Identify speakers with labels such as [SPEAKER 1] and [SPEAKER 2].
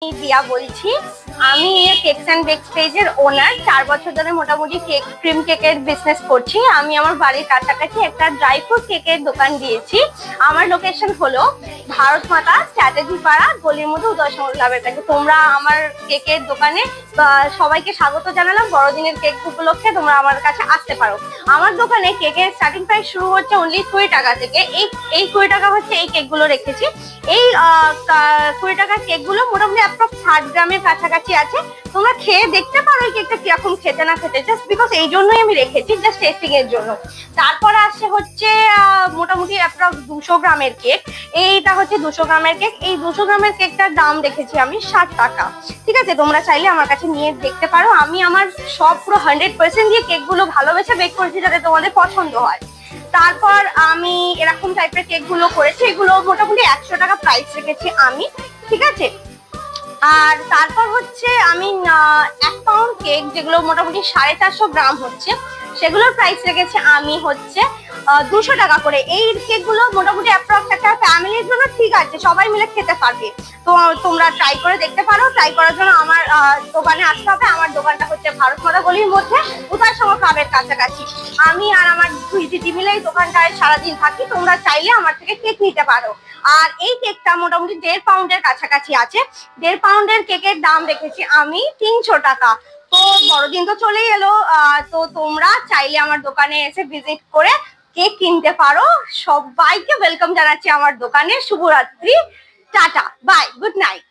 [SPEAKER 1] দিয়া বলছি। আমি কেকস এন্ড বেকস পেজের ওনার। 4 বছর ধরে মোটামুটি কেক ক্রিম কেকের বিজনেস করছি। আমি আমার বাড়ির কাছাকাছি একটা ড্রাই ফ্রুট কেকের দোকান দিয়েছি। আমার লোকেশন হলো ভারত মাতা স্ট্র্যাটেজি পাড়া, গলির মধ্যে উদয় সংঘ ক্লাবের কাছে। তোমরা আমার কেকের দোকানে সবাইকে স্বাগত জানালাম। বড়দিনের কেক উপলক্ষে তোমরা আমার কাছে আসতে পারো। আমার দোকানে কেকের স্টার্টিং প্রাইস শুরু হচ্ছে অনলি 20 টাকা থেকে। এই 20 টাকা হচ্ছে এই কেকগুলো রেখেছি। এই 20 টাকার কেকগুলো মোটামুটি অ্যাপ্রক্স 60 গ্রামের কাছাকাছি আছে। তোমরা খেয়ে দেখতে পারো এই কেকটা কিরকম খেতে না খেতে, জাস্ট বিকজ এই জন্যই আমি রেখেছি, জাস্ট টেস্টিং এর জন্য। তারপরে আসছে হচ্ছে মোটামুটি অ্যাপ্রক্স 200 গ্রামের কেক। এইটা হচ্ছে 200 গ্রামের কেক। এই 200 গ্রামের কেকটার দাম রেখেছি আমি 60 টাকা। ঠিক আছে, তোমরা চাইলে আমার কাছে নিয়ে দেখতে পারো। আমি আমার সব পুরো 100% দিয়ে কেকগুলো ভালোবেসে বেক করেছি যাতে তোমাদের পছন্দ হয়। তারপর আমি এরকম টাইপের কেক গুলো করেছি, এগুলো মোটামুটি 100 টাকা প্রাইস রেখেছি আমি। ঠিক আছে, আর তারপর হচ্ছে আমি 1 পাউন্ড কেক, যেগুলো মোটামুটি 450 গ্রাম হচ্ছে, সেগুলোর প্রাইস রেখেছি আমি হচ্ছে 200 টাকা করে। এই কেক গুলো মোটামুটি অ্যাপ্রক্স একটা ফ্যামিলির জন্য ঠিক আছে, সবাই মিলে খেতে পারবে। তো তোমরা ট্রাই করে দেখতে পারো। ট্রাই করার জন্য আমার দোকানে আসতে হবে। আমার দোকানটা হচ্ছে ভারত মাতা গলির মধ্যে উদয় সংঘ ক্লাবের কাছাকাছি। আমি আর আমার 2 দিদি মিলে এই দোকানটায় সারাদিন থাকি। তোমরা চাইলে আমার থেকে কেক নিতে পারো। আর এই কেকটা মোটামুটি 1.5 পাউন্ডের কাছাকাছি আছে। 1.5 পাউন্ডের কেকের দাম রেখেছি আমি 300 টাকা। তো বড়দিন তো চলেই এলো, তো তোমরা চাইলে আমার দোকানে এসে ভিজিট করে কেক কিনতে পারো। সবাইকে ওয়েলকাম জানাচ্ছি আমার দোকানে। শুভরাত্রি, টাটা, বাই, গুড নাইট।